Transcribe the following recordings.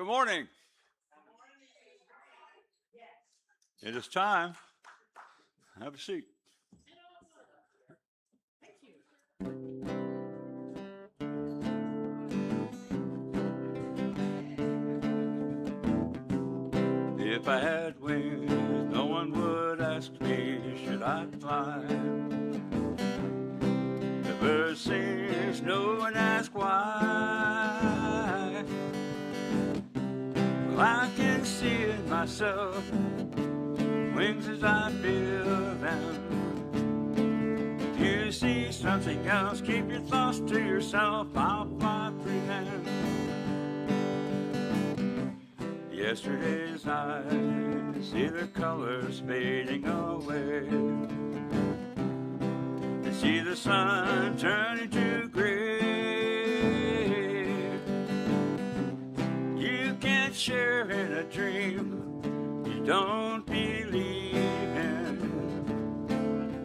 Good morning. It is time. Have a seat. If I had wings, no one would ask me, should I fly? The bird sings, no one asks why. Well, I can see it myself, wings as I feel them. If you see something else, keep your thoughts to yourself, I'll fly free then. Yesterday's eyes see the colors fading away. They see the sun turning to gray. You can't share in a dream you don't believe in.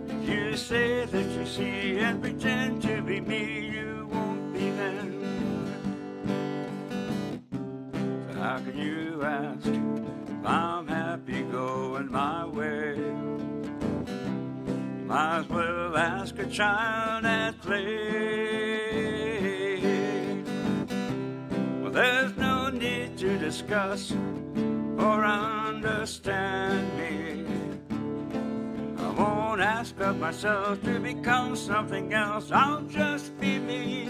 If you say that you see and pretend to be me, you won't be then. How can you ask if I'm happy going my way? Might as well ask a child at play. Well, there's no need to discuss or understand me. I won't ask of myself to become something else, I'll just be me.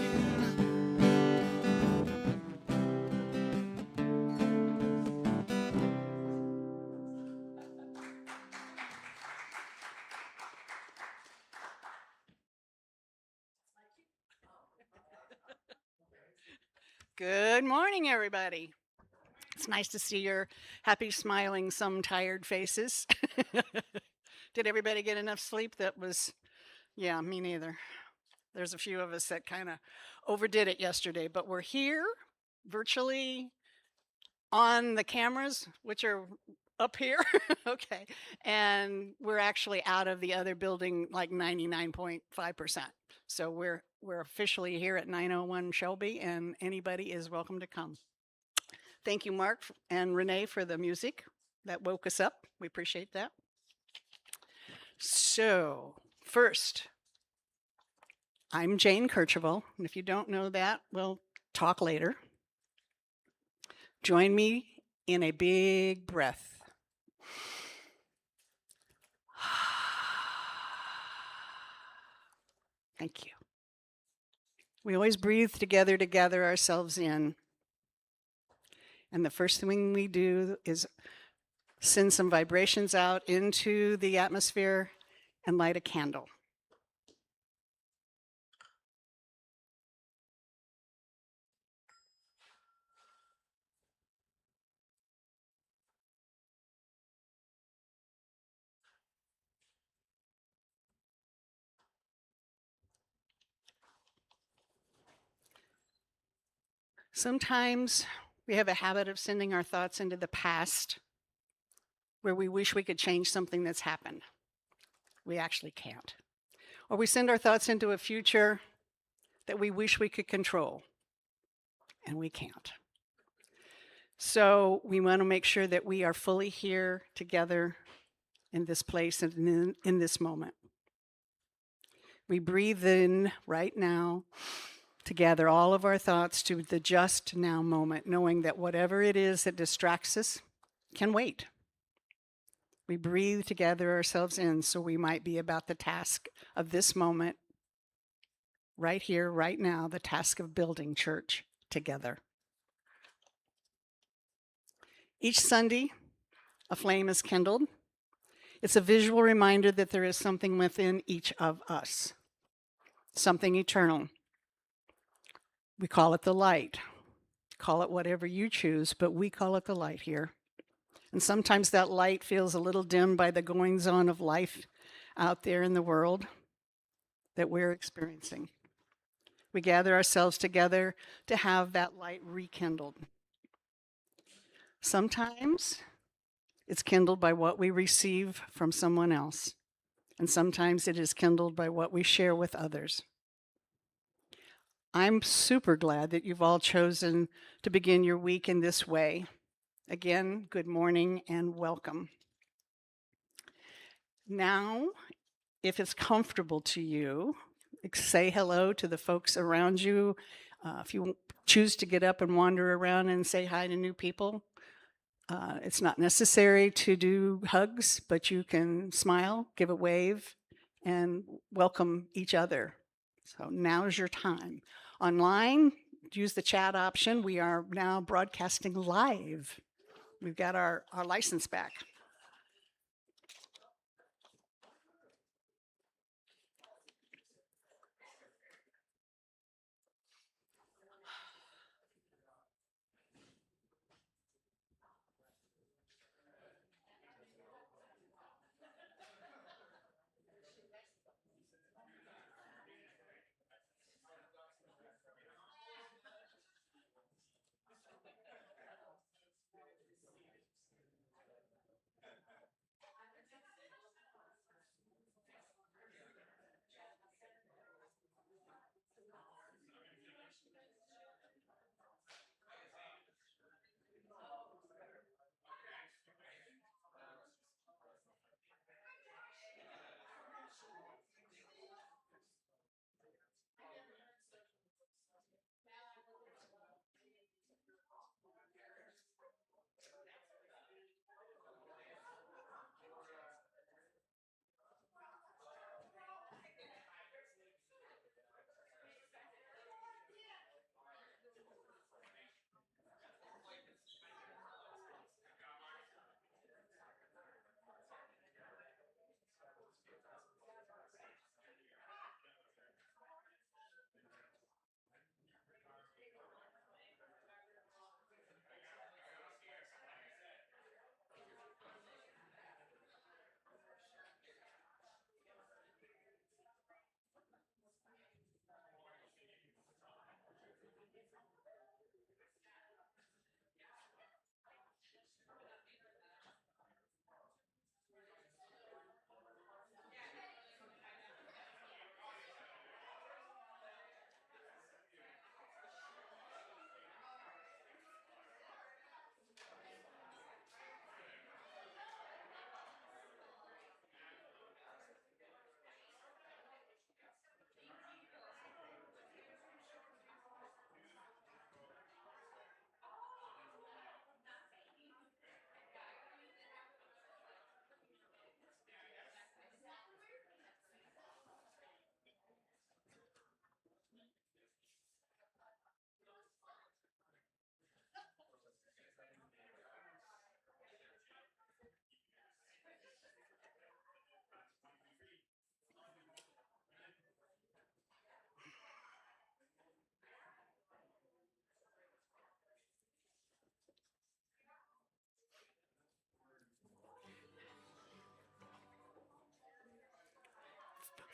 Good morning, everybody. It's nice to see your happy, smiling, some tired faces. Did everybody get enough sleep? Yeah, me neither. There's a few of us that kind of overdid it yesterday, but we're here virtually on the cameras, which are up here. Okay. And we're actually out of the other building like 99.5%. So we're officially here at 901 Shelby, and anybody is welcome to come. Thank you, Mark and Renee, for the music that woke us up. We appreciate that. So, first, I'm Jane Kercheval, and if you don't know that, we'll talk later. Join me in a big breath. Thank you. We always breathe together to gather ourselves in. And the first thing we do is send some vibrations out into the atmosphere and light a candle. Sometimes we have a habit of sending our thoughts into the past where we wish we could change something that's happened. We actually can't. Or we send our thoughts into a future that we wish we could control, and we can't. So we want to make sure that we are fully here together in this place and in this moment. We breathe in right now to gather all of our thoughts to the just now moment, knowing that whatever it is that distracts us can wait. We breathe to gather ourselves in so we might be about the task of this moment, right here, right now, the task of building church together. Each Sunday, a flame is kindled. It's a visual reminder that there is something within each of us, something eternal. We call it the light. Call it whatever you choose, but we call it the light here. And sometimes that light feels a little dim by the goings on of life out there in the world that we're experiencing. We gather ourselves together to have that light rekindled. Sometimes it's kindled by what we receive from someone else, and sometimes it is kindled by what we share with others. I'm super glad that you've all chosen to begin your week in this way. Again, good morning and welcome. Now, if it's comfortable to you, say hello to the folks around you. If you choose to get up and wander around and say hi to new people, it's not necessary to do hugs, but you can smile, give a wave, and welcome each other. So now's your time. Online, use the chat option. We are now broadcasting live. We've got our license back.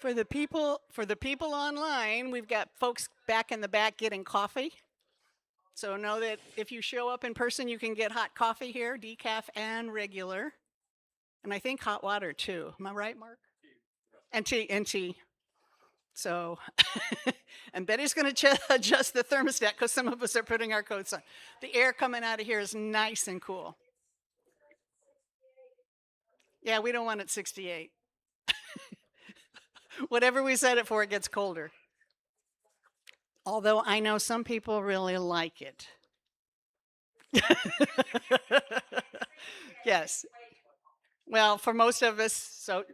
For the people online, we've got folks back in the back getting coffee. So know that if you show up in person, you can get hot coffee here, decaf and regular. And I think hot water too. Am I right, Mark? And tea. So, and Betty's going to adjust the thermostat because some of us are putting our coats on. The air coming out of here is nice and cool. Yeah, we don't want it 68. Whatever we set it for, it gets colder. Although I know some people really like it. Yes. Well, for most of us, so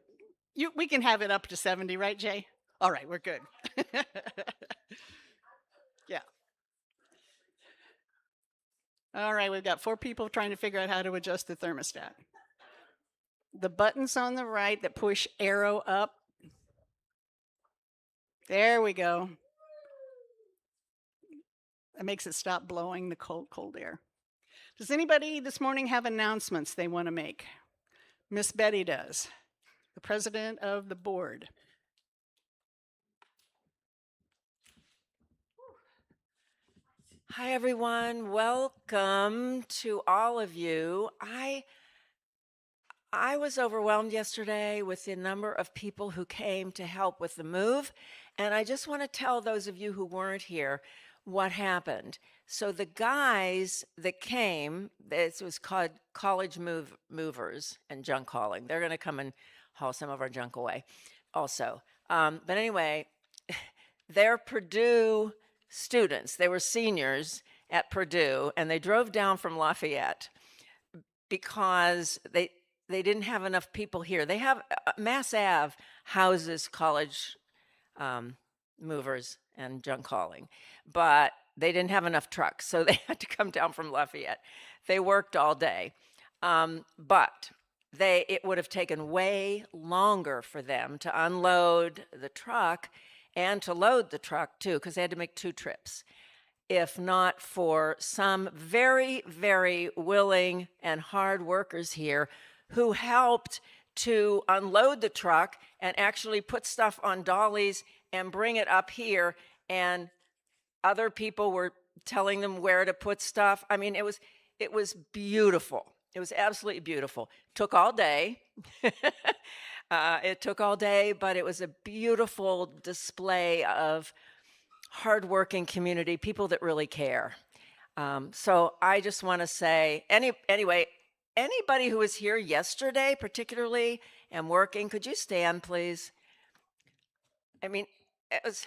we can have it up to 70, right, Jay? All right, we're good. Yeah. All right, we've got 4 people trying to figure out how to adjust the thermostat. The buttons on the right that push arrow up. There we go. It makes it stop blowing the cold air. Does anybody this morning have announcements they want to make? Miss Betty does, the president of the board. Hi, everyone. Welcome to all of you. I was overwhelmed yesterday with the number of people who came to help with the move, And I just want to tell those of you who weren't here what happened. So the guys that came, this was called college movers and junk hauling. They're going to come and haul some of our junk away also. But anyway, they're Purdue students. They were seniors at Purdue, and they drove down from Lafayette because they didn't have enough people here. They have Mass Ave houses college movers and junk hauling, but they didn't have enough trucks, so they had to come down from Lafayette. They worked all day, but it would have taken way longer for them to unload the truck and to load the truck too, because they had to make 2 trips, if not for some very, very willing and hard workers here who helped to unload the truck and actually put stuff on dollies and bring it up here, and other people were telling them where to put stuff. I mean, it was beautiful. It was absolutely beautiful. Took all day. It took all day, but it was a beautiful display of hardworking community, people that really care. So I just want to say, anyway, anybody who was here yesterday, particularly, and working, could you stand, please? I mean, it was...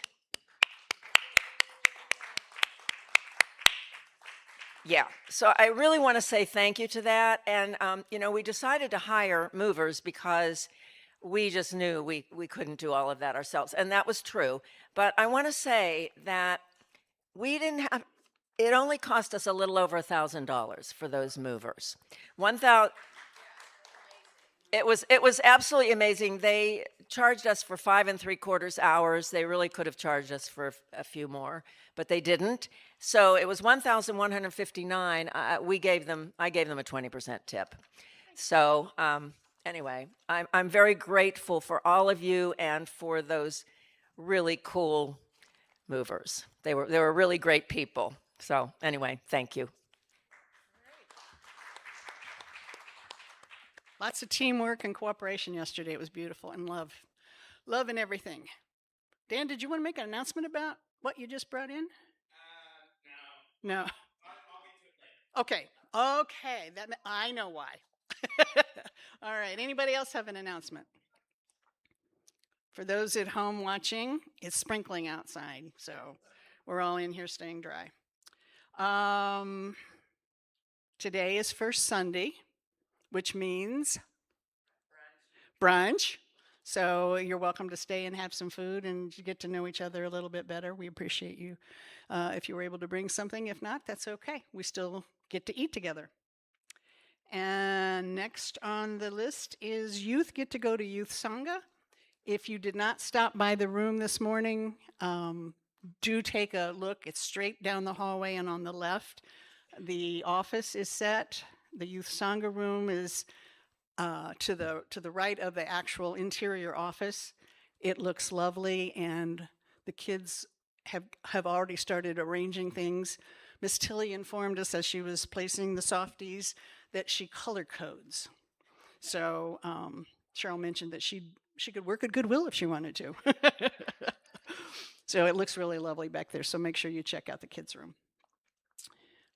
Yeah, so I really want to say thank you to that. And, we decided to hire movers because we just knew we couldn't do all of that ourselves. And that was true. But I want to say that we didn't have, it only cost us a little over $1,000 for those movers. 1,000. It was absolutely amazing. They charged us for 5 3/4 hours. They really could have charged us for a few more, but they didn't. So it was $1,159. I gave them a 20% tip. So anyway, I'm very grateful for all of you and for those really cool movers. They were really great people. So anyway, thank you. Lots of teamwork and cooperation yesterday. It was beautiful, and love and everything. Dan, did you want to make an announcement about what you just brought in? No. I'll get to it later. Okay. I know why. All right. Anybody else have an announcement? For those at home watching, it's sprinkling outside, so we're all in here staying dry. Today is First Sunday, which means brunch. So you're welcome to stay and have some food and get to know each other a little bit better. We appreciate you if you were able to bring something. If not, that's okay. We still get to eat together. And next on the list is youth get to go to Youth Sangha. If you did not stop by the room this morning, do take a look. It's straight down the hallway and on the left. The office is set. The Youth Sangha room is to the right of the actual interior office. It looks lovely, and the kids have already started arranging things. Miss Tilly informed us as she was placing the softies that she color codes. So Cheryl mentioned that she could work at Goodwill if she wanted to. So it looks really lovely back there, so make sure you check out the kids' room.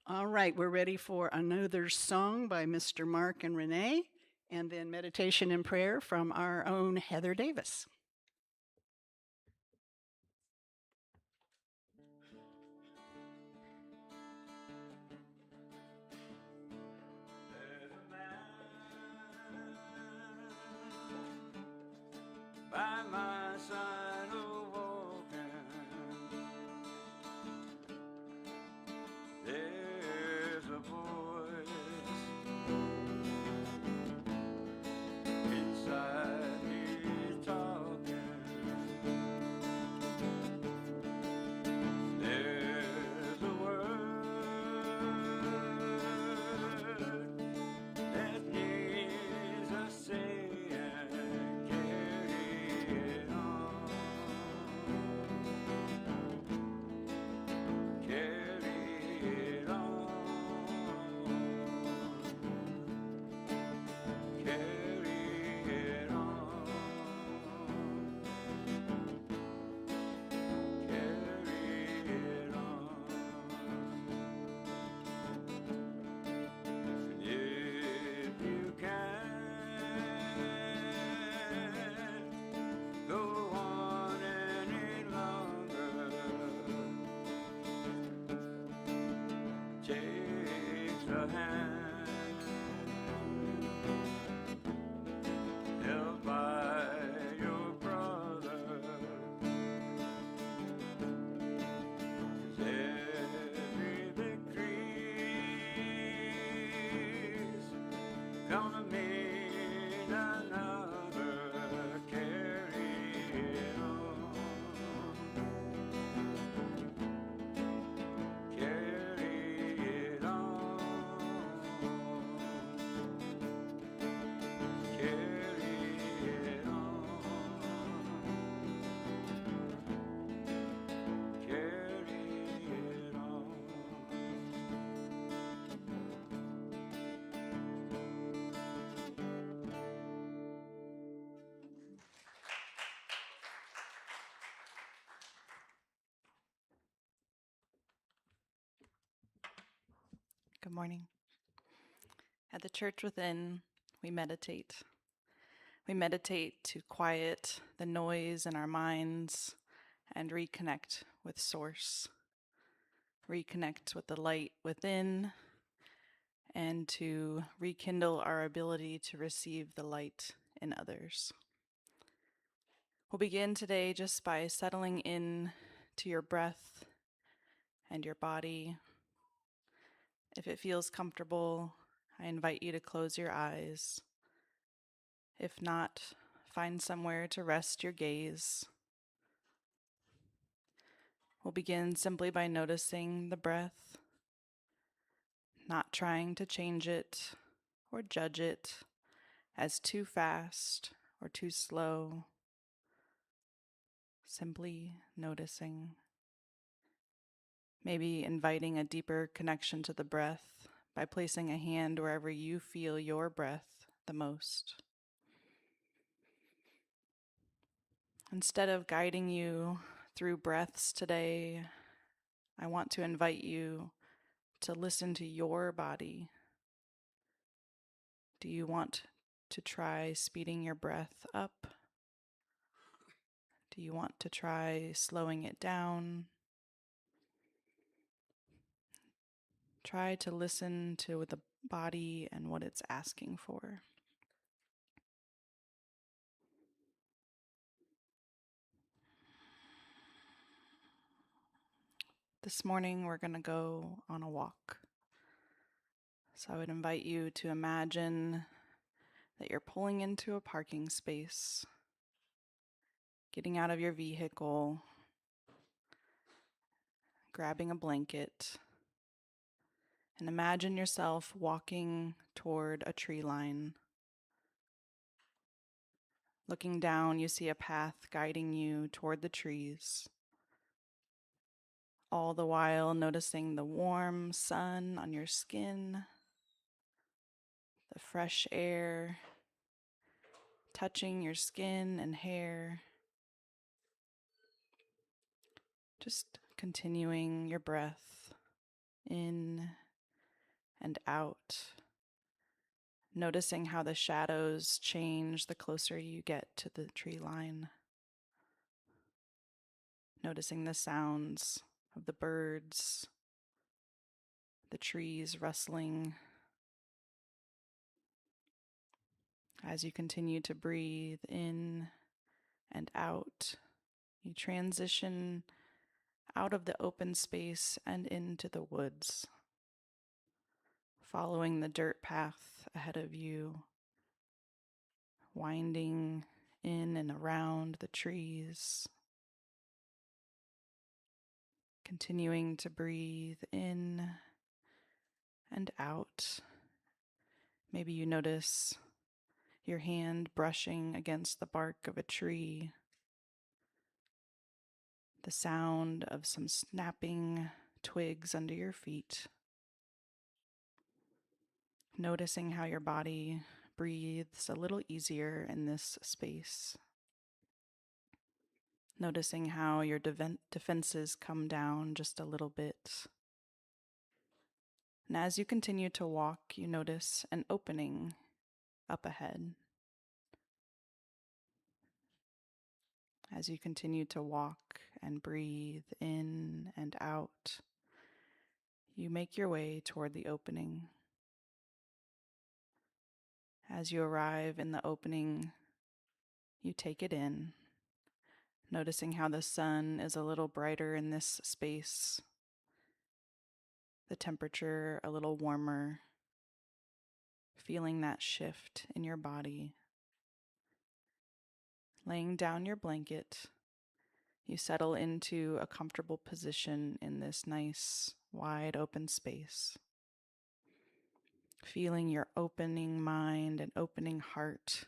All right, we're ready for another song by Mr. Mark and Renee, and then meditation and prayer from our own Heather Davis. There's a man by my side walking. There's a voice inside me talking. There's a word that needs a saying, carry it a hand, held by your brother. 'Cause every victory's gonna mean another. Carry it on. Carry it on. Carry it on. Carry it on. Good morning. At the Church Within, we meditate. We meditate to quiet the noise in our minds and reconnect with Source, reconnect with the light within, and to rekindle our ability to receive the light in others. We'll begin today just by settling in to your breath and your body. If it feels comfortable, I invite you to close your eyes. If not, find somewhere to rest your gaze. We'll begin simply by noticing the breath, not trying to change it or judge it as too fast or too slow. Simply noticing. Maybe inviting a deeper connection to the breath by placing a hand wherever you feel your breath the most. Instead of guiding you through breaths today, I want to invite you to listen to your body. Do you want to try speeding your breath up? Do you want to try slowing it down? Try to listen to the body and what it's asking for. This morning, we're going to go on a walk. So I would invite you to imagine that you're pulling into a parking space, getting out of your vehicle, grabbing a blanket, and imagine yourself walking toward a tree line. Looking down, you see a path guiding you toward the trees. All the while noticing the warm sun on your skin, the fresh air touching your skin and hair. Just continuing your breath in and out. Noticing how the shadows change the closer you get to the tree line. Noticing the sounds of the birds, the trees rustling. As you continue to breathe in and out, you transition out of the open space and into the woods, following the dirt path ahead of you, winding in and around the trees, continuing to breathe in and out. Maybe you notice your hand brushing against the bark of a tree, the sound of some snapping twigs under your feet. Noticing how your body breathes a little easier in this space. Noticing how your defenses come down just a little bit. And as you continue to walk, you notice an opening up ahead. As you continue to walk and breathe in and out, you make your way toward the opening. As you arrive in the opening, you take it in, noticing how the sun is a little brighter in this space, the temperature a little warmer, feeling that shift in your body. Laying down your blanket, you settle into a comfortable position in this nice, wide open space. Feeling your opening mind and opening heart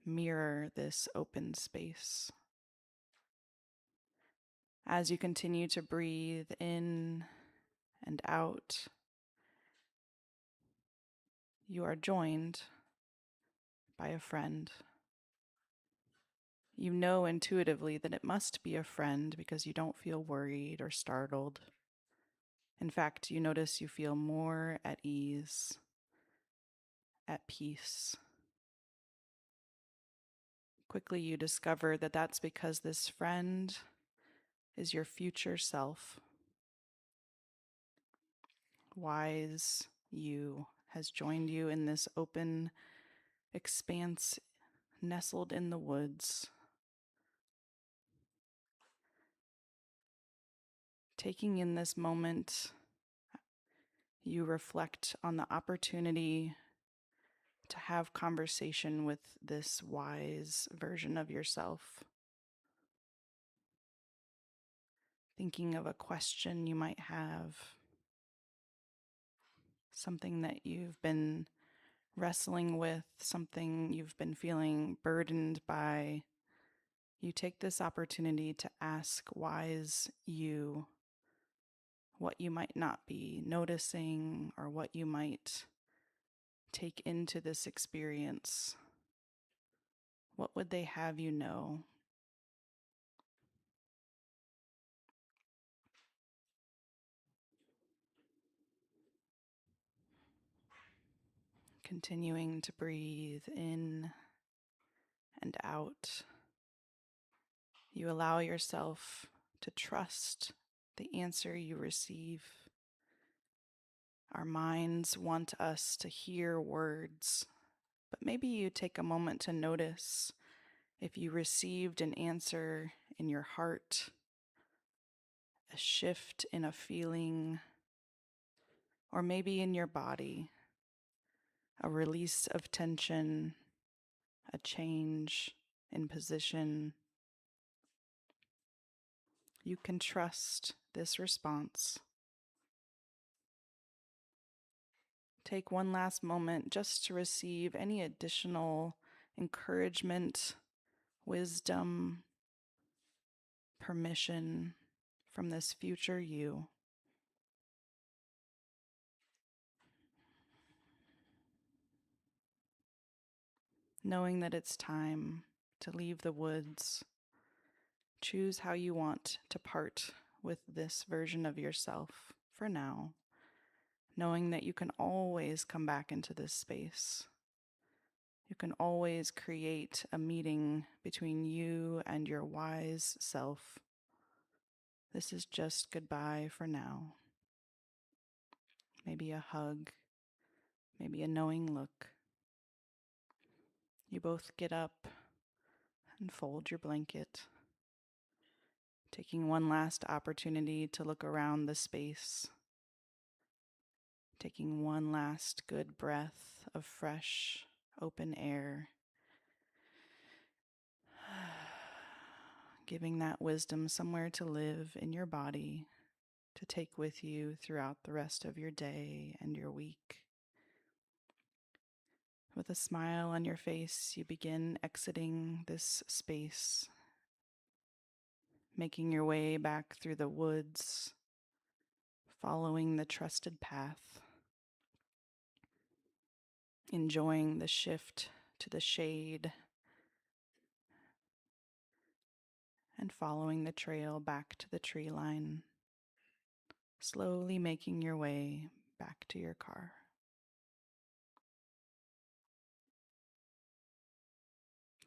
mirror this open space. As you continue to breathe in and out, you are joined by a friend. You know intuitively that it must be a friend because you don't feel worried or startled. In fact, you notice you feel more at ease, at peace. Quickly, you discover that that's because this friend is your future self. Wise you has joined you in this open expanse nestled in the woods. Taking in this moment, you reflect on the opportunity to have conversation with this wise version of yourself. Thinking of a question you might have, something that you've been wrestling with, something you've been feeling burdened by. You take this opportunity to ask wise you what you might not be noticing or what you might take into this experience. What would they have you know? Continuing to breathe in and out. You allow yourself to trust the answer you receive. Our minds want us to hear words, but maybe you take a moment to notice if you received an answer in your heart, a shift in a feeling, or maybe in your body, a release of tension, a change in position. You can trust this response. Take one last moment just to receive any additional encouragement, wisdom, permission from this future you. Knowing that it's time to leave the woods, choose how you want to part with this version of yourself for now, knowing that you can always come back into this space. You can always create a meeting between you and your wise self. This is just goodbye for now. Maybe a hug, maybe a knowing look. You both get up and fold your blanket, taking one last opportunity to look around the space, taking one last good breath of fresh, open air, giving that wisdom somewhere to live in your body, to take with you throughout the rest of your day and your week. With a smile on your face, you begin exiting this space, making your way back through the woods, following the trusted path, enjoying the shift to the shade, and following the trail back to the tree line, slowly making your way back to your car.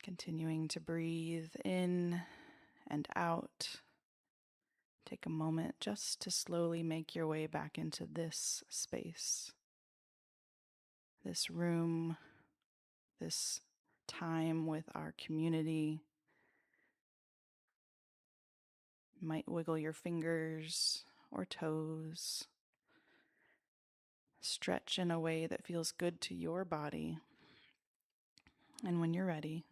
Continuing to breathe in and out. Take a moment just to slowly make your way back into this space, this room this time with our community. You might wiggle your fingers or toes. Stretch in a way that feels good to your body. And when you're ready,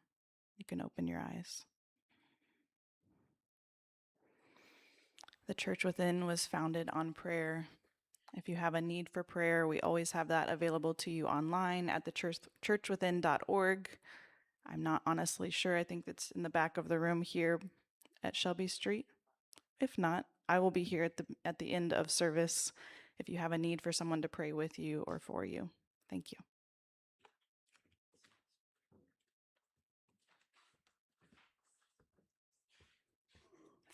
you can open your eyes. The Church Within was founded on prayer. If you have a need for prayer, we always have that available to you online at the churchwithin.org. I'm not honestly sure. I think it's in the back of the room here at Shelby Street. If not, I will be here at the end of service if you have a need for someone to pray with you or for you. Thank you.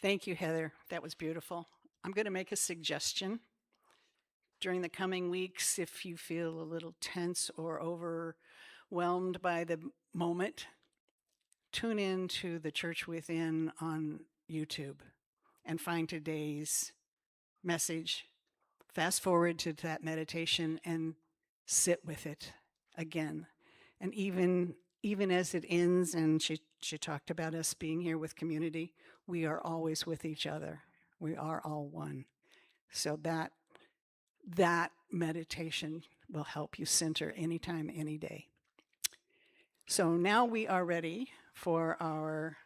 Thank you, Heather. That was beautiful. I'm going to make a suggestion. During the coming weeks, if you feel a little tense or overwhelmed by the moment, tune in to the Church Within on YouTube and find today's message. Fast forward to that meditation and sit with it again. And even as it ends, and she talked about us being here with community, we are always with each other. We are all one. So that meditation will help you center anytime, any day. So now we are ready for our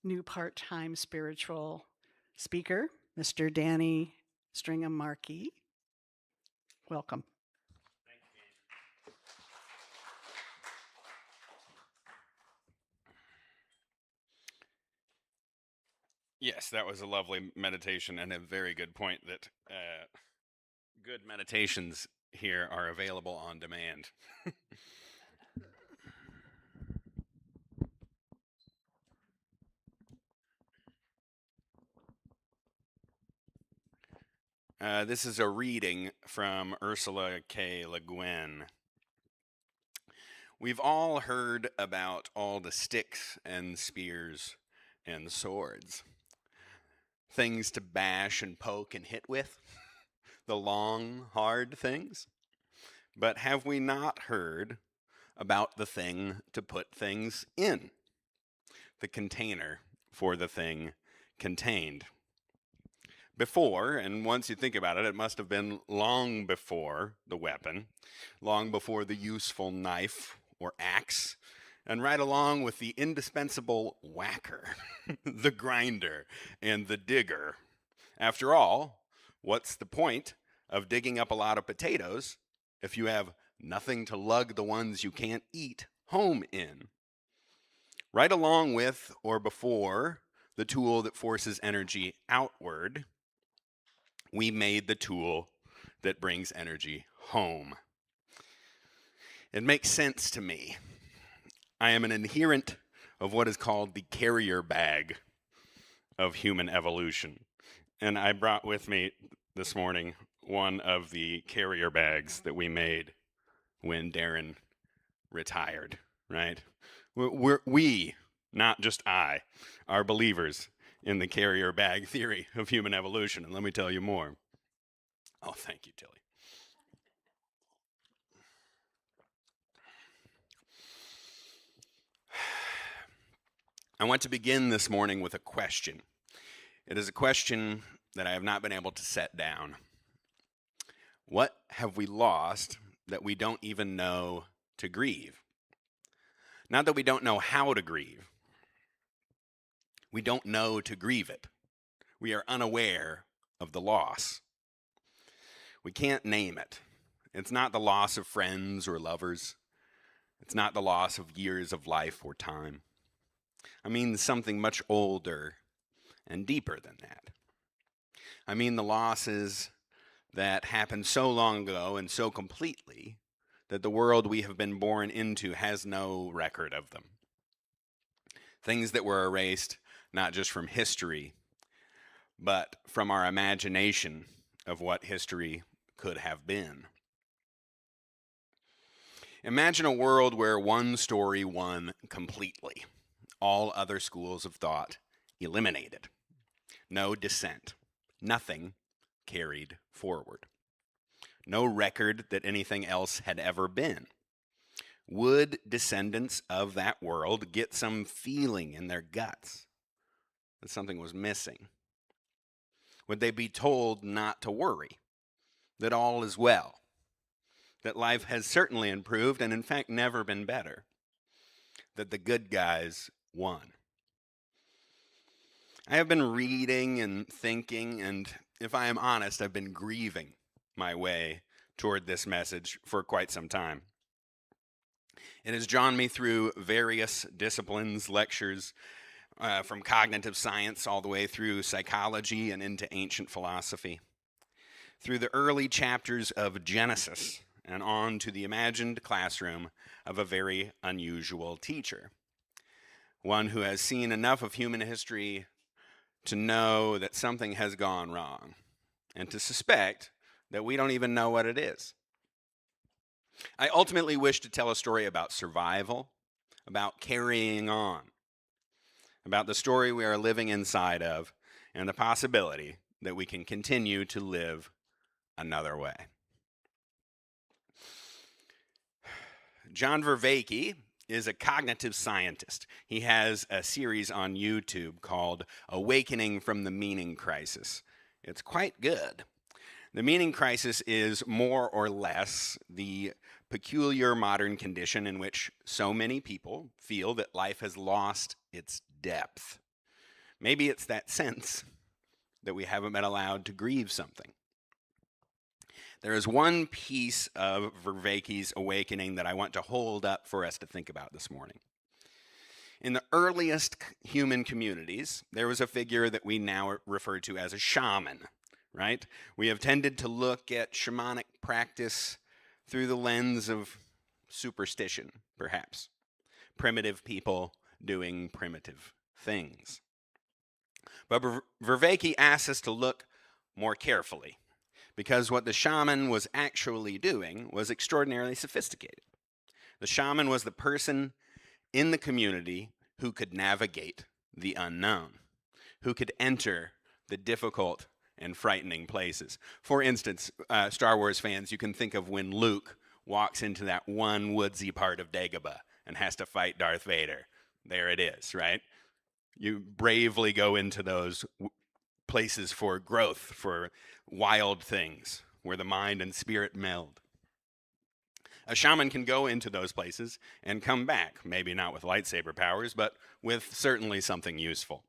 new part-time spiritual speaker, Mr. Danny Stringham Markey. Welcome. Yes, that was a lovely meditation and a very good point that good meditations here are available on demand. This is a reading from Ursula K. Le Guin. We've all heard about all the sticks and spears and swords. Things to bash and poke and hit with. The long, hard things. But have we not heard about the thing to put things in? The container for the thing contained. Before, and once you think about it, it must have been long before the weapon, long before the useful knife or axe, and right along with the indispensable whacker, the grinder, and the digger. After all, what's the point of digging up a lot of potatoes if you have nothing to lug the ones you can't eat home in? Right along with or before the tool that forces energy outward, we made the tool that brings energy home. It makes sense to me. I am an adherent of what is called the carrier bag of human evolution. And I brought with me this morning one of the carrier bags that we made when Darren retired, right? We, not just I, are believers in the carrier bag theory of human evolution. And let me tell you more. Oh, thank you, Tilly. I want to begin this morning with a question. It is a question that I have not been able to set down. What have we lost that we don't even know to grieve? Not that we don't know how to grieve. We don't know to grieve it. We are unaware of the loss. We can't name it. It's not the loss of friends or lovers. It's not the loss of years of life or time. I mean something much older and deeper than that. I mean the losses that happened so long ago and so completely that the world we have been born into has no record of them. Things that were erased not just from history, but from our imagination of what history could have been. Imagine a world where one story won completely. All other schools of thought eliminated. No dissent. Nothing carried forward. No record that anything else had ever been. would descendants of that world get some feeling in their guts that something was missing? Would they be told not to worry, that all is well, that life has certainly improved and in fact never been better, that the good guys won? I have been reading and thinking, and if I am honest, I've been grieving my way toward this message for quite some time. It has drawn me through various disciplines, lectures, from cognitive science all the way through psychology and into ancient philosophy, through the early chapters of Genesis and on to the imagined classroom of a very unusual teacher, one who has seen enough of human history to know that something has gone wrong and to suspect that we don't even know what it is. I ultimately wish to tell a story about survival, about carrying on, about the story we are living inside of, and the possibility that we can continue to live another way. John Vervaeke is a cognitive scientist. He has a series on YouTube called Awakening from the Meaning Crisis. It's quite good. The meaning crisis is more or less the peculiar modern condition in which so many people feel that life has lost its depth. Maybe it's that sense that we haven't been allowed to grieve something. There is one piece of Vervaeke's awakening that I want to hold up for us to think about this morning. In the earliest human communities, there was a figure that we now refer to as a shaman, right? We have tended to look at shamanic practice through the lens of superstition, perhaps. Primitive people doing primitive things. But Vervaeke asks us to look more carefully, because what the shaman was actually doing was extraordinarily sophisticated. The shaman was the person in the community who could navigate the unknown, who could enter the difficult and frightening places. For instance, Star Wars fans, you can think of when Luke walks into that one woodsy part of Dagobah and has to fight Darth Vader. There it is, right? You bravely go into those places for growth, for wild things, where the mind and spirit meld. A shaman can go into those places and come back, maybe not with lightsaber powers, but with certainly something useful.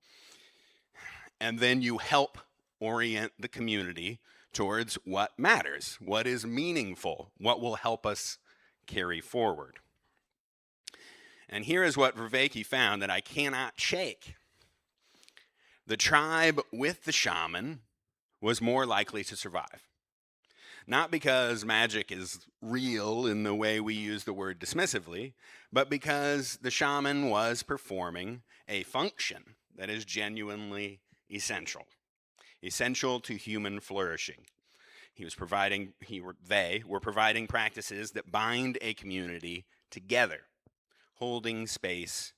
And then you help orient the community towards what matters, what is meaningful, what will help us carry forward. And here is what Vervaeke found that I cannot shake. The tribe with the shaman was more likely to survive. Not because magic is real in the way we use the word dismissively, but because the shaman was performing a function that is genuinely essential to human flourishing. They were providing practices that bind a community together, holding space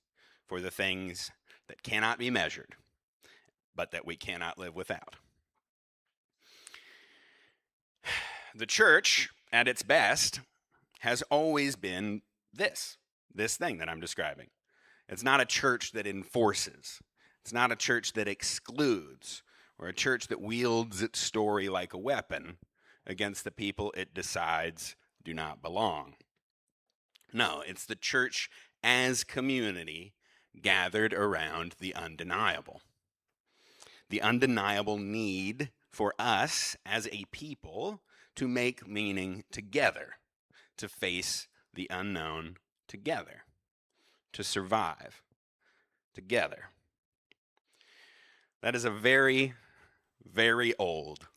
for the things that cannot be measured, but that we cannot live without. The church, at its best, has always been this thing that I'm describing. It's not a church that enforces. It's not a church that excludes, or a church that wields its story like a weapon against the people it decides do not belong. No, it's the church as community gathered around the undeniable. The undeniable need for us as a people to make meaning together, to face the unknown together, to survive together. That is a very, very old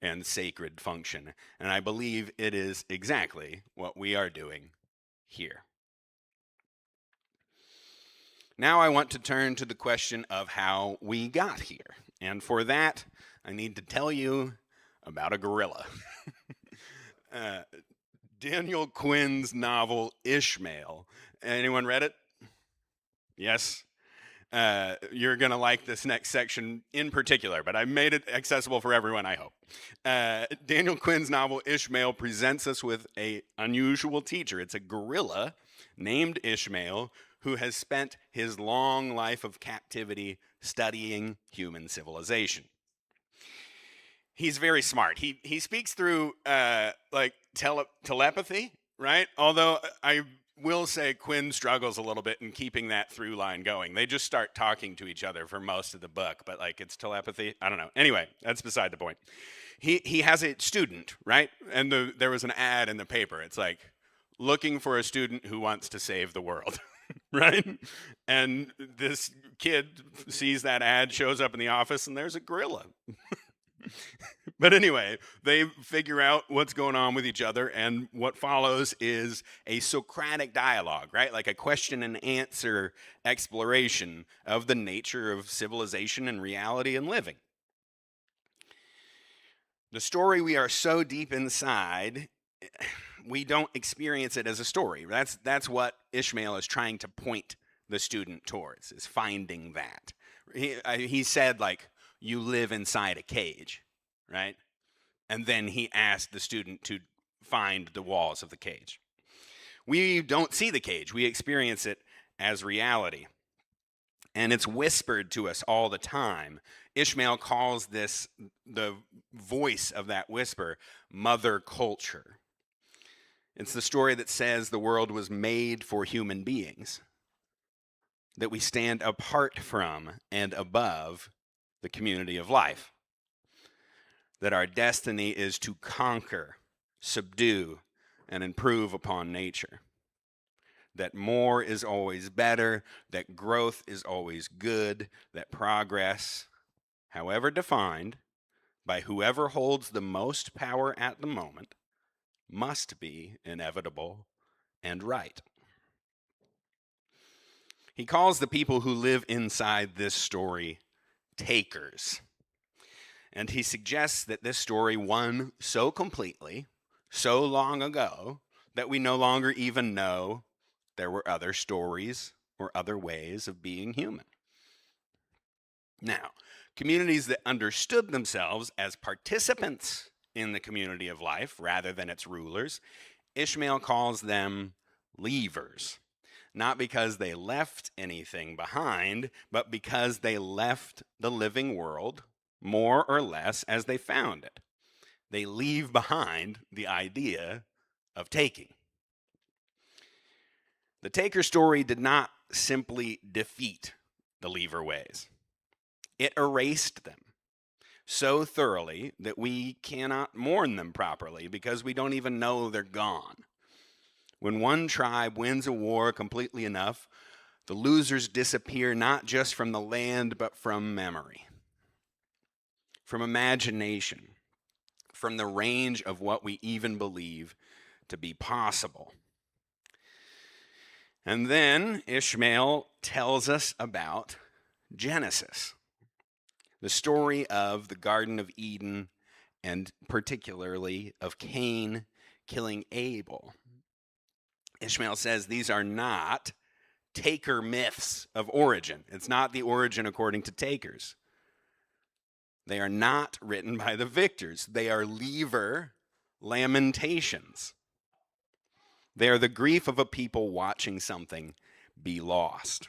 and sacred function, and I believe it is exactly what we are doing here. Now I want to turn to the question of how we got here, and for that, I need to tell you about a gorilla. Daniel Quinn's novel Ishmael. Anyone read it? Yes? You're going to like this next section in particular, but I made it accessible for everyone, I hope. Daniel Quinn's novel Ishmael presents us with an unusual teacher. It's a gorilla named Ishmael, who has spent his long life of captivity studying human civilization. He's very smart. He speaks through like telepathy, right? Although I will say Quinn struggles a little bit in keeping that through line going. They just start talking to each other for most of the book, but like it's telepathy. I don't know. Anyway, that's beside the point. He has a student, right? And there was an ad in the paper. It's like looking for a student who wants to save the world. Right? And this kid sees that ad, shows up in the office, and there's a gorilla. But anyway, they figure out what's going on with each other, and what follows is a Socratic dialogue, right? Like a question and answer exploration of the nature of civilization and reality and living. The story we are so deep inside, we don't experience it as a story. That's what Ishmael is trying to point the student towards, is finding that. He said, like, you live inside a cage, right? And then he asked the student to find the walls of the cage. We don't see the cage. We experience it as reality. And it's whispered to us all the time. Ishmael calls this, the voice of that whisper, mother culture. It's the story that says the world was made for human beings, that we stand apart from and above the community of life, that our destiny is to conquer, subdue, and improve upon nature, that more is always better, that growth is always good, that progress, however defined, by whoever holds the most power at the moment, must be inevitable and right. He calls the people who live inside this story takers. And he suggests that this story won so completely, so long ago, that we no longer even know there were other stories or other ways of being human. Now, communities that understood themselves as participants in the community of life rather than its rulers, Ishmael calls them leavers. Not because they left anything behind, but because they left the living world more or less as they found it. They leave behind the idea of taking. The taker story did not simply defeat the leaver ways. It erased them so thoroughly that we cannot mourn them properly because we don't even know they're gone. When one tribe wins a war completely enough, the losers disappear not just from the land, but from memory, from imagination, from the range of what we even believe to be possible. And then Ishmael tells us about Genesis, the story of the Garden of Eden, and particularly of Cain killing Abel. Ishmael says these are not taker myths of origin. It's not the origin according to takers. They are not written by the victors. They are leaver lamentations. They are the grief of a people watching something be lost.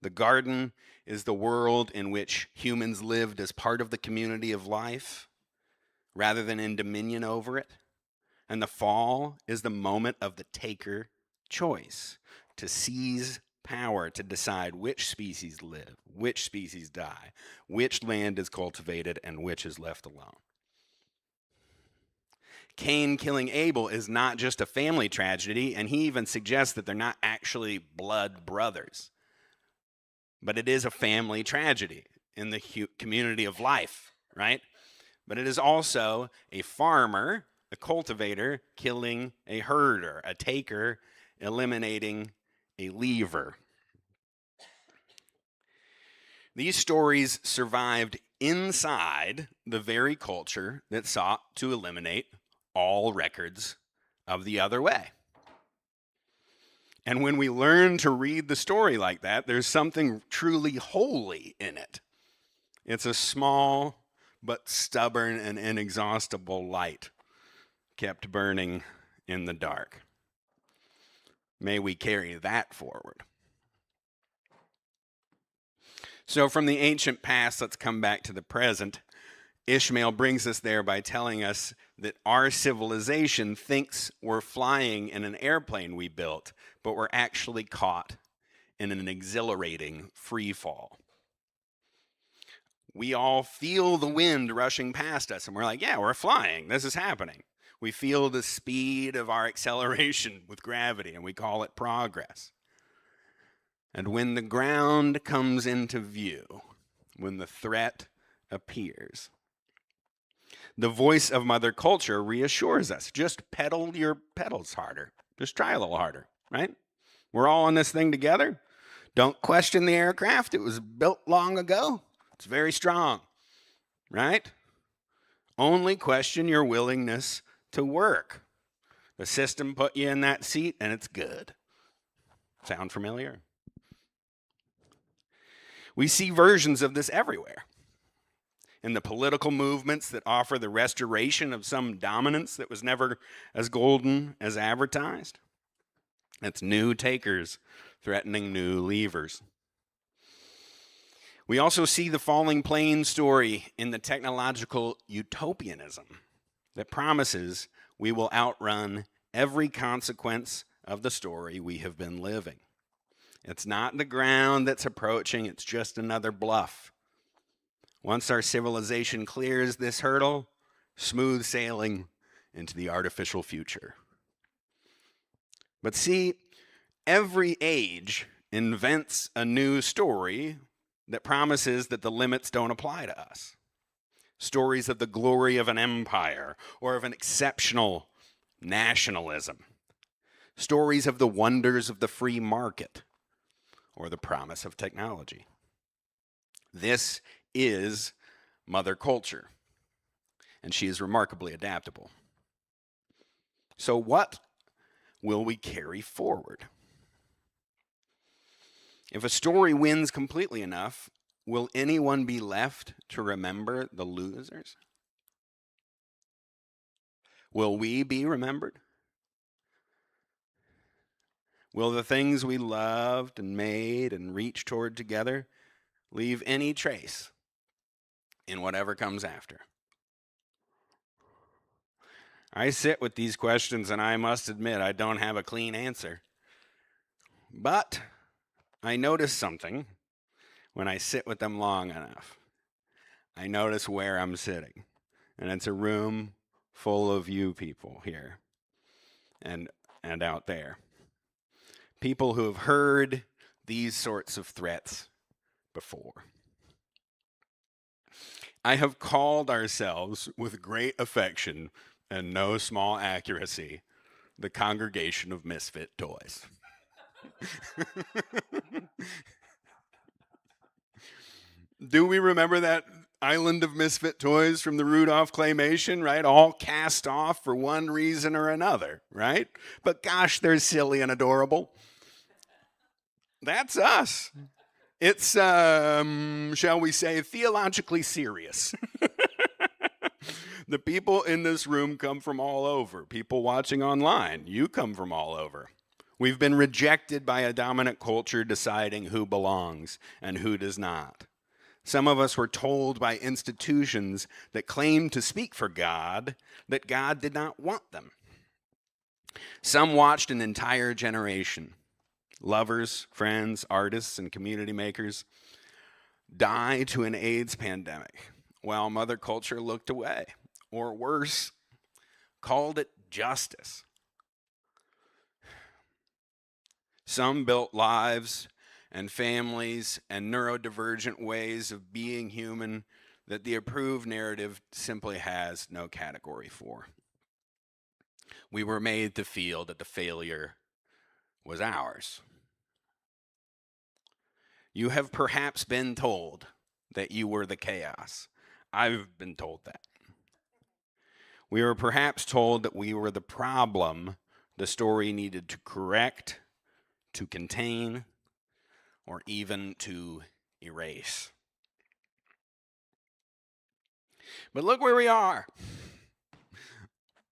The garden is the world in which humans lived as part of the community of life rather than in dominion over it. And the fall is the moment of the taker choice to seize power to decide which species live, which species die, which land is cultivated, and which is left alone. Cain killing Abel is not just a family tragedy, and he even suggests that they're not actually blood brothers. But it is a family tragedy in the community of life, right? But it is also a farmer, a cultivator, killing a herder, a taker, eliminating a leaver. These stories survived inside the very culture that sought to eliminate all records of the other way. And when we learn to read the story like that, there's something truly holy in it. It's a small but stubborn and inexhaustible light kept burning in the dark. May we carry that forward. So from the ancient past, let's come back to the present. Ishmael brings us there by telling us that our civilization thinks we're flying in an airplane we built, but we're actually caught in an exhilarating free fall. We all feel the wind rushing past us, and we're like, yeah, we're flying. This is happening. We feel the speed of our acceleration with gravity, and we call it progress. And when the ground comes into view, when the threat appears, the voice of Mother Culture reassures us. Just pedal your pedals harder. Just try a little harder, right? We're all in this thing together. Don't question the aircraft. It was built long ago. It's very strong, right? Only question your willingness to work. The system put you in that seat and it's good. Sound familiar? We see versions of this everywhere. In the political movements that offer the restoration of some dominance that was never as golden as advertised. It's new takers threatening new leavers. We also see the falling plane story in the technological utopianism that promises we will outrun every consequence of the story we have been living. It's not the ground that's approaching, it's just another bluff. Once our civilization clears this hurdle, smooth sailing into the artificial future. But see, every age invents a new story that promises that the limits don't apply to us. Stories of the glory of an empire or of an exceptional nationalism. Stories of the wonders of the free market or the promise of technology. This is Mother Culture, and she is remarkably adaptable. So what will we carry forward? If a story wins completely enough, will anyone be left to remember the losers? Will we be remembered? Will the things we loved and made and reached toward together leave any trace in whatever comes after? I sit with these questions and I must admit I don't have a clean answer. But I notice something when I sit with them long enough. I notice where I'm sitting. And it's a room full of you people here and out there. People who have heard these sorts of threats before. I have called ourselves with great affection and no small accuracy the Congregation of Misfit Toys. Do we remember that island of misfit toys from the Rudolph claymation, right? All cast off for one reason or another, right? But gosh, they're silly and adorable. That's us. It's, shall we say, theologically serious. The people in this room come from all over. People watching online, you come from all over. We've been rejected by a dominant culture deciding who belongs and who does not. Some of us were told by institutions that claimed to speak for God that God did not want them. Some watched an entire generation, lovers, friends, artists, and community makers, die to an AIDS pandemic while Mother Culture looked away, or worse, called it justice. Some built lives and families and neurodivergent ways of being human that the approved narrative simply has no category for. We were made to feel that the failure was ours. You have perhaps been told that you were the chaos. I've been told that. We were perhaps told that we were the problem the story needed to correct, to contain, or even to erase. But look where we are.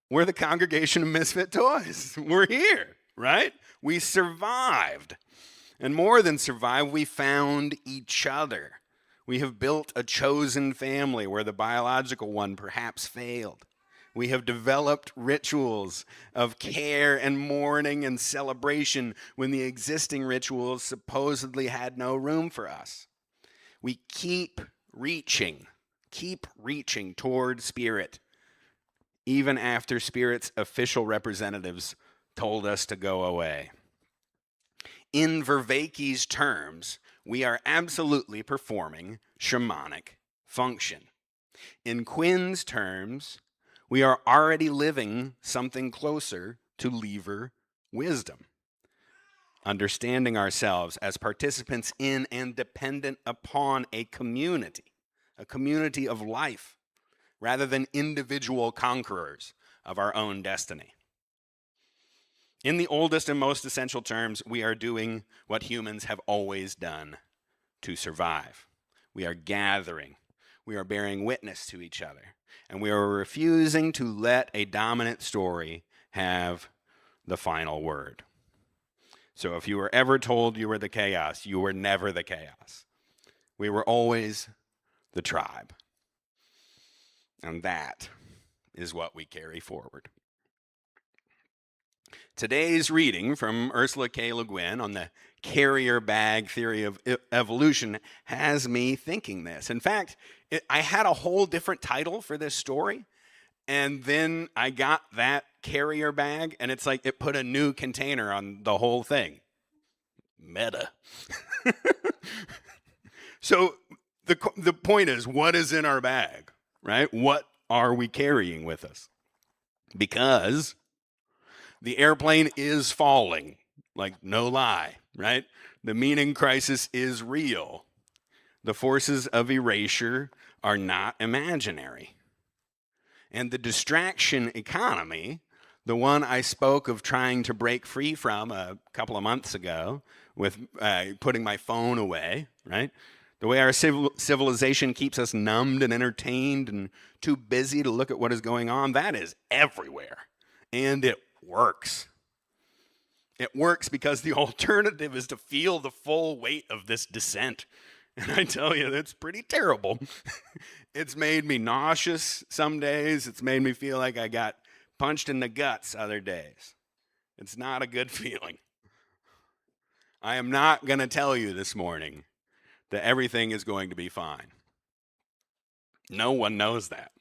We're the Congregation of Misfit Toys. We're here, right? We survived. And more than survived, we found each other. We have built a chosen family where the biological one perhaps failed. We have developed rituals of care and mourning and celebration when the existing rituals supposedly had no room for us. We keep reaching toward spirit, even after spirit's official representatives told us to go away. In Vervaeke's terms, we are absolutely performing shamanic function. In Quinn's terms, we are already living something closer to Lever wisdom, understanding ourselves as participants in and dependent upon a community of life, rather than individual conquerors of our own destiny. In the oldest and most essential terms, we are doing what humans have always done to survive. We are gathering. We are bearing witness to each other. And we are refusing to let a dominant story have the final word. So if you were ever told you were the chaos, you were never the chaos. We were always the tribe. And that is what we carry forward. Today's reading from Ursula K. Le Guin on the carrier bag theory of evolution has me thinking this. In fact, I had a whole different title for this story, and then I got that carrier bag, and it's like it put a new container on the whole thing. Meta. So the point is, what is in our bag, right? What are we carrying with us? Because the airplane is falling, like no lie, right? The meaning crisis is real. The forces of erasure are not imaginary. And the distraction economy, the one I spoke of trying to break free from a couple of months ago with putting my phone away, right? The way our civilization keeps us numbed and entertained and too busy to look at what is going on, that is everywhere. And it works. It works because the alternative is to feel the full weight of this descent. And I tell you, that's pretty terrible. It's made me nauseous some days. It's made me feel like I got punched in the guts other days. It's not a good feeling. I am not going to tell you this morning that everything is going to be fine. No one knows that.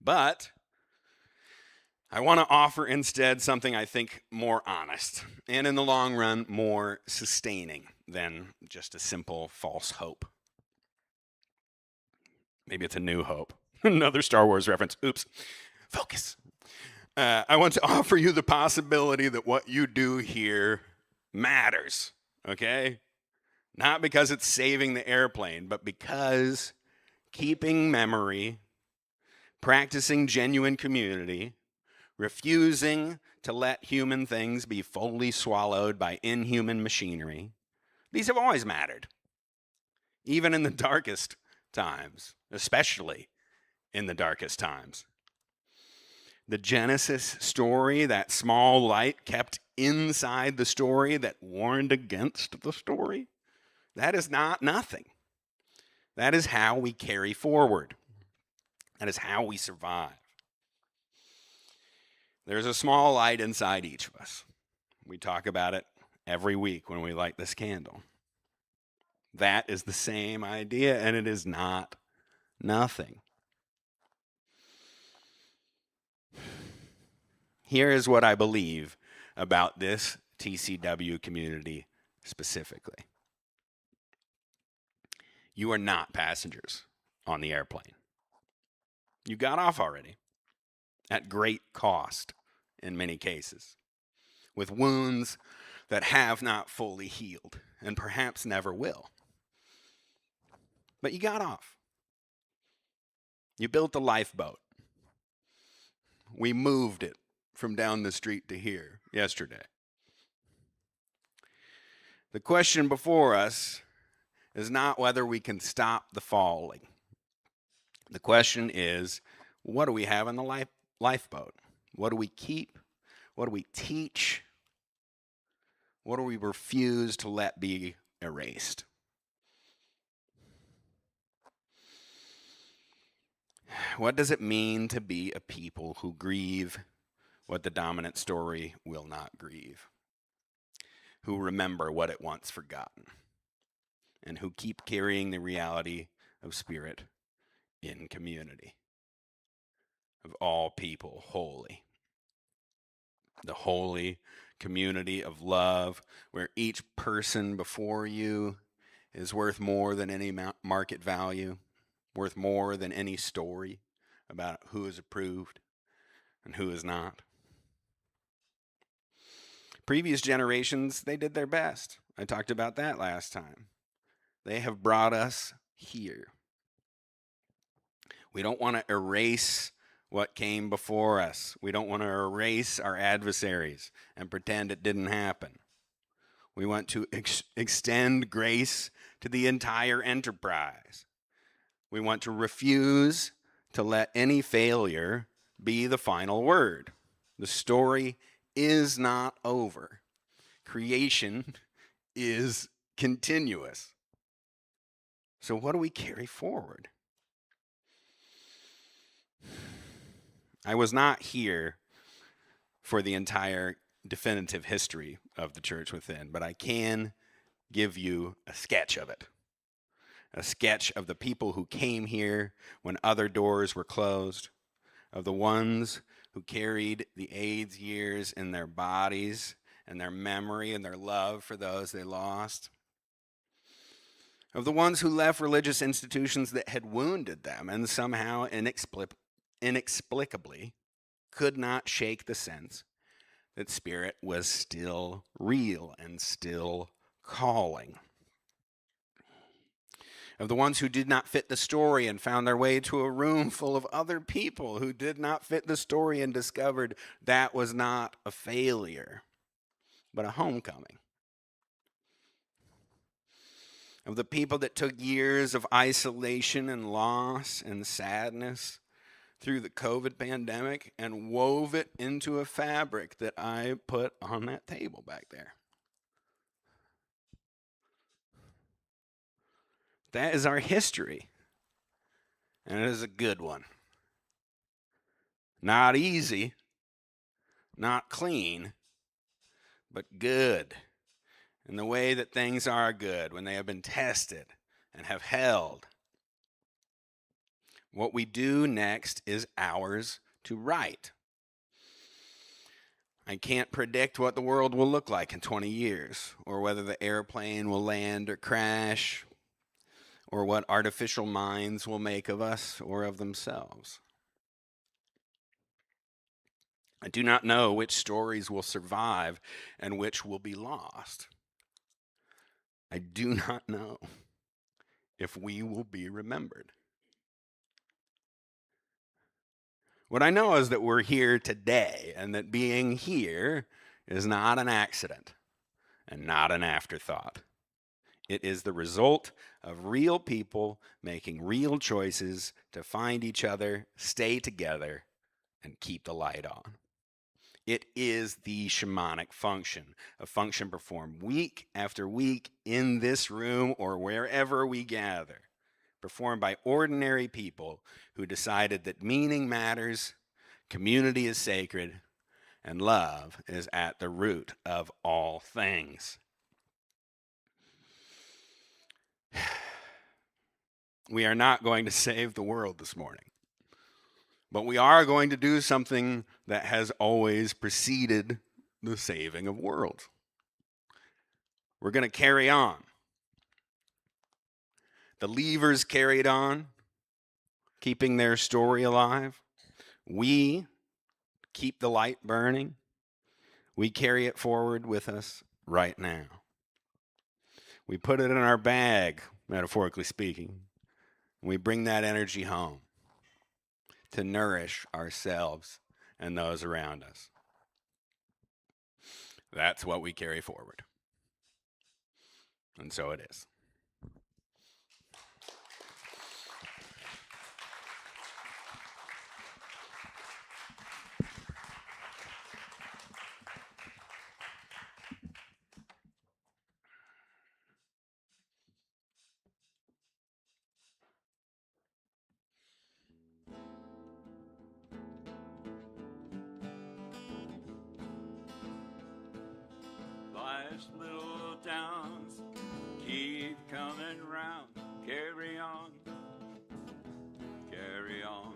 But I want to offer instead something I think more honest and in the long run more sustaining than just a simple false hope. Maybe it's a new hope. Another Star Wars reference. Oops. Focus. I want to offer you the possibility that what you do here matters, okay? Not because it's saving the airplane, but because keeping memory, practicing genuine community, refusing to let human things be fully swallowed by inhuman machinery, these have always mattered. Even in the darkest times, especially in the darkest times. The Genesis story, that small light kept inside the story that warned against the story, that is not nothing. That is how we carry forward. That is how we survive. There's a small light inside each of us. We talk about it every week when we light this candle. That is the same idea, and it is not nothing. Here is what I believe about this TCW community specifically. You are not passengers on the airplane. You got off already, at great cost in many cases, with wounds that have not fully healed and perhaps never will. But you got off. You built a lifeboat. We moved it from down the street to here yesterday. The question before us is not whether we can stop the falling. The question is, what do we have in the lifeboat? What do we keep? What do we teach? What do we refuse to let be erased? What does it mean to be a people who grieve what the dominant story will not grieve? Who remember what it once forgotten? And who keep carrying the reality of spirit in community? Of all people, holy. The holy community of love, where each person before you is worth more than any market value, worth more than any story about who is approved and who is not. Previous generations, they did their best. I talked about that last time. They have brought us here. We don't want to erase what came before us. We don't want to erase our adversaries and pretend it didn't happen. We want to extend grace to the entire enterprise. We want to refuse to let any failure be the final word. The story is not over. Creation is continuous. So what do we carry forward? I was not here for the entire definitive history of the Church Within, but I can give you a sketch of it. A sketch of the people who came here when other doors were closed, of the ones who carried the AIDS years in their bodies and their memory and their love for those they lost, of the ones who left religious institutions that had wounded them and somehow inexplicably could not shake the sense that spirit was still real and still calling. Of the ones who did not fit the story and found their way to a room full of other people who did not fit the story and discovered that was not a failure, but a homecoming. Of the people that took years of isolation and loss and sadness through the COVID pandemic and wove it into a fabric that I put on that table back there. That is our history, and it is a good one. Not easy, not clean, but good. In the way that things are good, when they have been tested and have held. What we do next is ours to write. I can't predict what the world will look like in 20 years, or whether the airplane will land or crash, or what artificial minds will make of us or of themselves. I do not know which stories will survive and which will be lost. I do not know if we will be remembered. What I know is that we're here today, and that being here is not an accident and not an afterthought. It is the result of real people making real choices to find each other, stay together, and keep the light on. It is the shamanic function, a function performed week after week in this room or wherever we gather, performed by ordinary people who decided that meaning matters, community is sacred, and love is at the root of all things. We are not going to save the world this morning, but we are going to do something that has always preceded the saving of worlds. We're going to carry on. The Leavers carried on, keeping their story alive. We keep the light burning. We carry it forward with us right now. We put it in our bag, metaphorically speaking, and we bring that energy home to nourish ourselves and those around us. That's what we carry forward. And so it is. nice little towns keep coming round. Carry on, carry on.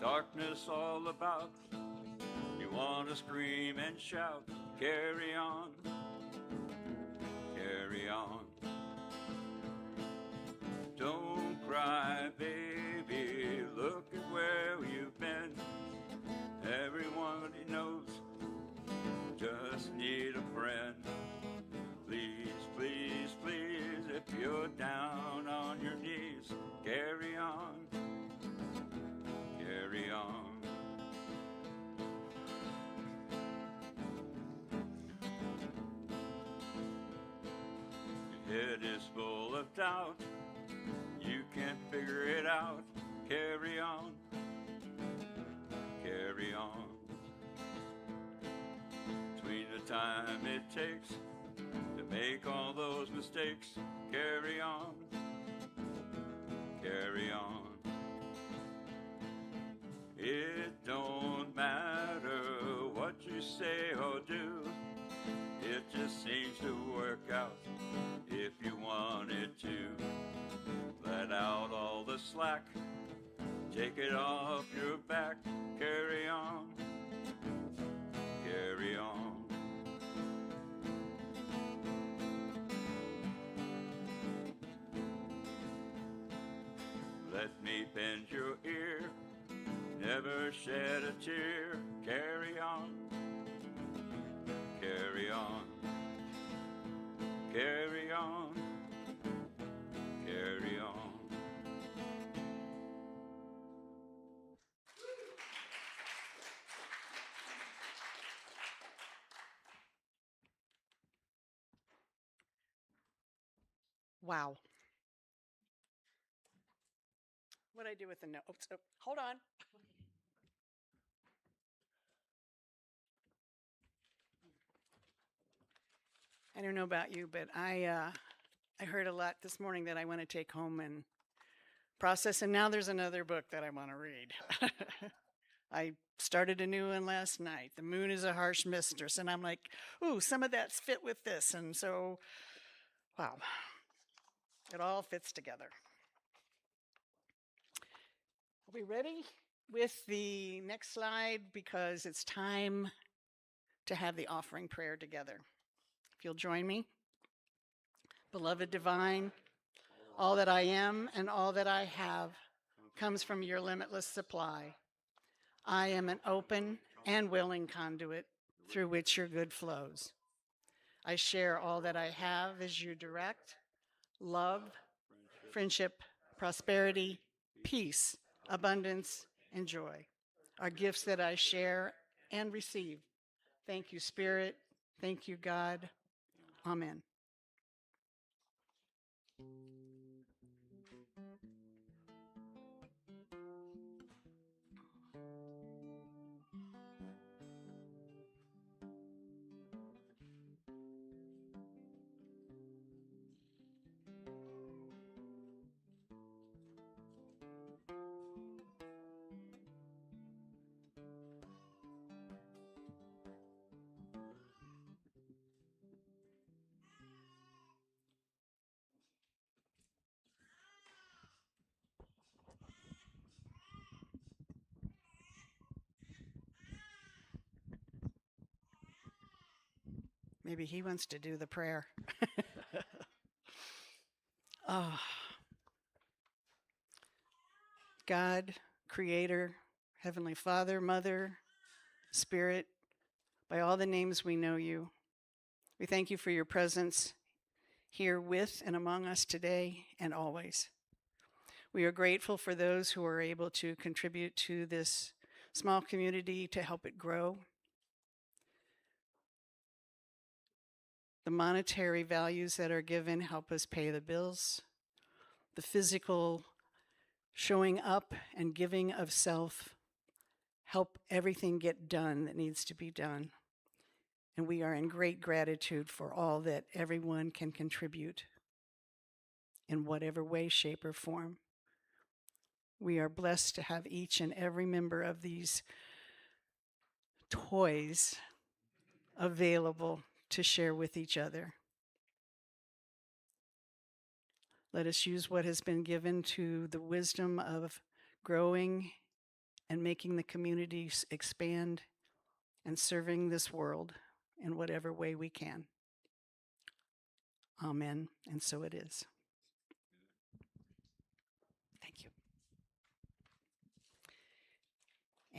Darkness all about, you want to scream and shout. Carry on, carry on. Don't cry, baby, look at where you've been. Everyone knows, just need a friend. Please, please, please, if you're down on your knees, carry on, carry on. Your head is full of doubt, you can't figure it out. Carry on, carry on. Between the time it takes to make all those mistakes, carry on, carry on. It don't matter what you say or do, it just seems to work out if you want it to. Let out all the slack, take it off your back, carry on, carry on. Let me bend your ear, never shed a tear, carry on, carry on, carry on, carry on. Wow. What'd I do with the note? Oops, oh, hold on. I don't know about you, but I heard a lot this morning that I want to take home and process, and now there's another book that I want to read. I started a new one last night. The Moon is a Harsh Mistress, and I'm like, ooh, some of that's fit with this, and so, wow, it all fits together. Are we ready with the next slide? Because it's time to have the offering prayer together. If you'll join me. Beloved divine, all that I am and all that I have comes from your limitless supply. I am an open and willing conduit through which your good flows. I share all that I have as you direct: love, friendship, prosperity, peace, abundance, and joy are gifts that I share and receive. Thank you, Spirit. Thank you, God. Amen. Maybe he wants to do the prayer. Oh. God, Creator, Heavenly Father, Mother, Spirit, by all the names we know you, we thank you for your presence here with and among us today and always. We are grateful for those who are able to contribute to this small community to help it grow. The monetary values that are given help us pay the bills. The physical showing up and giving of self help everything get done that needs to be done. And we are in great gratitude for all that everyone can contribute in whatever way, shape, or form. We are blessed to have each and every member of these toys available to share with each other. Let us use what has been given to the wisdom of growing and making the communities expand and serving this world in whatever way we can. Amen. And so it is. Thank you.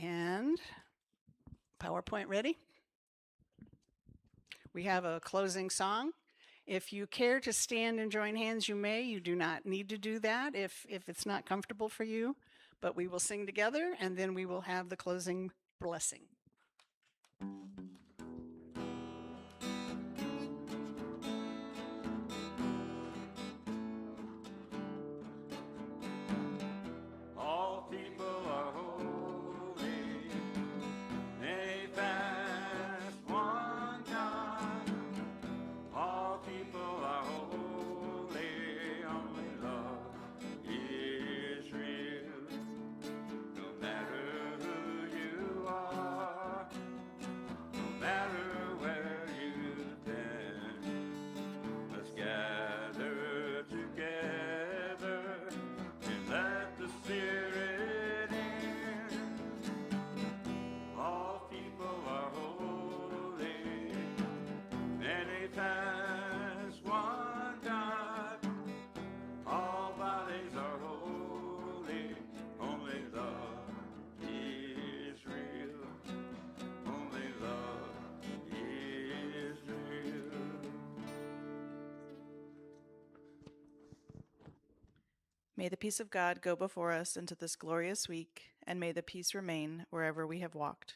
And PowerPoint ready? We have a closing song. If you care to stand and join hands, you may. You do not need to do that if it's not comfortable for you. But we will sing together, and then we will have the closing blessing. All people are holy. They fast one God. All people are holy. Only love is real. No matter who you are, no matter where you've been, let's gather together and let the Spirit in. All people are holy, many past one God. All bodies are holy, only love is real. Only love is real. May the peace of God go before us into this glorious week, and may the peace remain wherever we have walked.